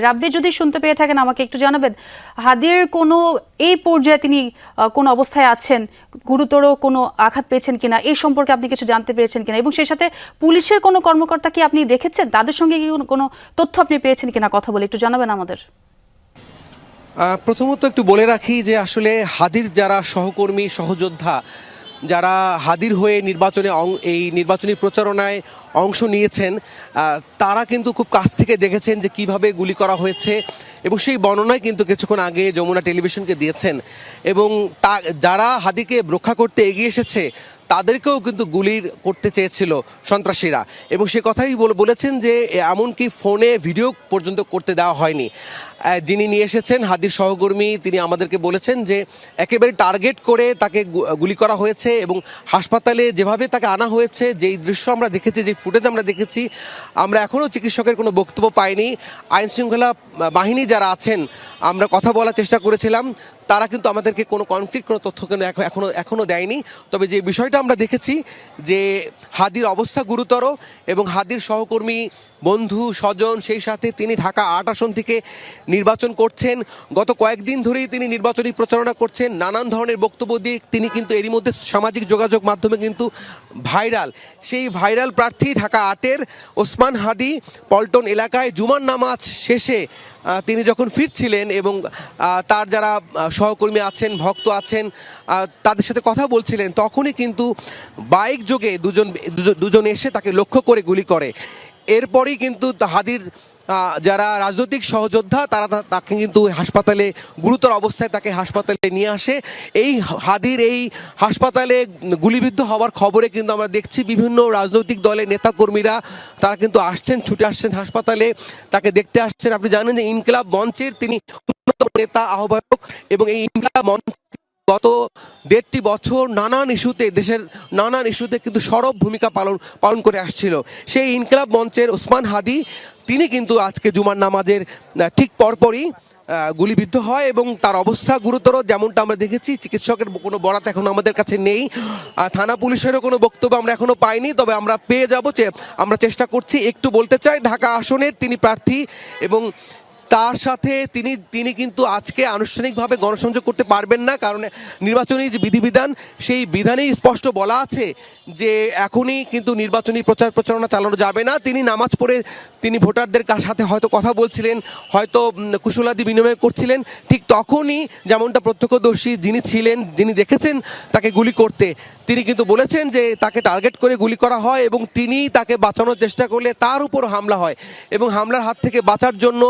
রাব্বি যদি শুনতে পেয়ে থাকেন আমাকে একটু জানাবেন, হাদির কোনো এই পর্যায়ে তিনি কোন অবস্থায় আছেন, গুরুতর কোনো আঘাত পেয়েছেন কিনা এই সম্পর্কে আপনি কিছু জানতে পেরেছেন কিনা, এবং সেই সাথে পুলিশের কোনো কর্মকর্তা কি আপনি দেখেছেন, তাদের সঙ্গে কি কোনো তথ্য আপনি পেয়েছেন কিনা, কথা বলে একটু জানাবেন আমাদের। প্রথমত একটু বলে রাখি যে আসলে হাদির যারা সহকর্মী সহযোদ্ধা যারা হাদির হয়ে এই নির্বাচনী প্রচারণায় অংশ নিয়েছেন, তারা কিন্তু খুব কাছ থেকে দেখেছেন যে কিভাবে গুলি করা হয়েছে, এবং সেই বর্ণনায় কিন্তু কিছুক্ষণ আগে যমুনা টেলিভিশনকে দিয়েছেন। এবং যারা হাদিকে রক্ষা করতে এগিয়ে এসেছে তাদেরকেও কিন্তু গুলি করতে চেয়েছিল সন্ত্রাসীরা, এবং সে কথাই বলেছেন যে এমনকি ফোনে ভিডিও পর্যন্ত করতে দেওয়া হয়নি। যিনি নিয়ে এসেছেন হাদির সহকর্মী, তিনি আমাদেরকে বলেছেন যে একেবারে টার্গেট করে তাকে গুলি করা হয়েছে, এবং হাসপাতালে যেভাবে তাকে আনা হয়েছে, যেই দৃশ্য আমরা দেখেছি, যে ফুটেজ আমরা দেখেছি, আমরা এখনও চিকিৎসকের কোনো বক্তব্য পাইনি। আইনশৃঙ্খলা বাহিনী যারা আছেন, আমরা কথা বলার চেষ্টা করেছিলাম, তারা কিন্তু আমাদেরকে কোনো কনক্রিট কোনো তথ্য কেন এখনও দেয়নি। তবে যে বিষয়টা আমরা দেখেছি যে হাদির অবস্থা গুরুতর, এবং হাদির সহকর্মী বন্ধু স্বজন, সেই সাথে তিনি ঢাকা ৮ আসন থেকে নির্বাচন করছেন। গত কয়েকদিন ধরেই তিনি নির্বাচনী প্রচারণা করছেন, নানান ধরনের বক্তব্য দিয়ে তিনি কিন্তু এরই মধ্যে সামাজিক যোগাযোগ মাধ্যমে কিন্তু ভাইরাল। সেই ভাইরাল প্রার্থী ঢাকা ৮-এর ওসমান হাদি পল্টন এলাকায় জুমার নামাজ শেষে তিনি যখন ফিরছিলেন, এবং তার যারা সহকর্মী আছেন, ভক্ত আছেন, তাদের সাথে কথা বলছিলেন, তখনই কিন্তু বাইক যোগে দুজন এসে তাকে লক্ষ্য করে গুলি করে। এরপরই কিন্তু হাদির যারা রাজনৈতিক সহযোদ্ধা তারা তাকে কিন্তু হাসপাতালে গুরুতর অবস্থায় তাকে হাসপাতালে নিয়ে আসে। এই হাদির এই হাসপাতালে গুলিবিদ্ধ হওয়ার খবরে কিন্তু আমরা দেখছি বিভিন্ন রাজনৈতিক দলের নেতাকর্মীরা তারা কিন্তু ছুটে আসছেন হাসপাতালে, তাকে দেখতে আসছেন। আপনি জানেন যে ইনকিলাব মঞ্চের তিনি নেতা, আহ্বায়ক, এবং এই ইনকিলাব মঞ্চ গত ১.৫ বছর দেশের নানান ইস্যুতে কিন্তু সরব ভূমিকা পালন করে আসছিল। সেই ইনকিলাব মঞ্চের ওসমান হাদি তিনি কিন্তু আজকে জুমার নামাজের ঠিক পরপরই গুলিবিদ্ধ হয়, এবং তার অবস্থা গুরুতর। যেমনটা আমরা দেখেছি, চিকিৎসকের কোনো বরাত এখন আমাদের কাছে নেই, থানা পুলিশেরও কোনো বক্তব্য আমরা এখনও পাইনি, তবে আমরা পেয়ে যাব, আমরা চেষ্টা করছি। একটু বলতে চাই, ঢাকা আসনের তিনি প্রার্থী, এবং তার সাথে তিনি কিন্তু আজকে আনুষ্ঠানিকভাবে গণসংযোগ করতে পারবেন না, কারণ নির্বাচনী যে বিধিবিধান, সেই বিধানেই স্পষ্ট বলা আছে যে এখনই কিন্তু নির্বাচনী প্রচারণা চালানো যাবে না। তিনি নামাজ পড়ে তিনি ভোটারদের সাথে হয়তো কথা বলছিলেন, হয়তো কুশলাদি বিনিময় করছিলেন, ঠিক তখনই যেমনটা প্রত্যক্ষদর্শী যিনি দেখেছেন তাকে গুলি করতে, তিনি কিন্তু বলেছেন যে তাকে টার্গেট করে গুলি করা হয়, এবং তিনি তাকে বাঁচানোর চেষ্টা করলে তার উপর হামলা হয়, এবং হামলার হাত থেকে বাঁচার জন্য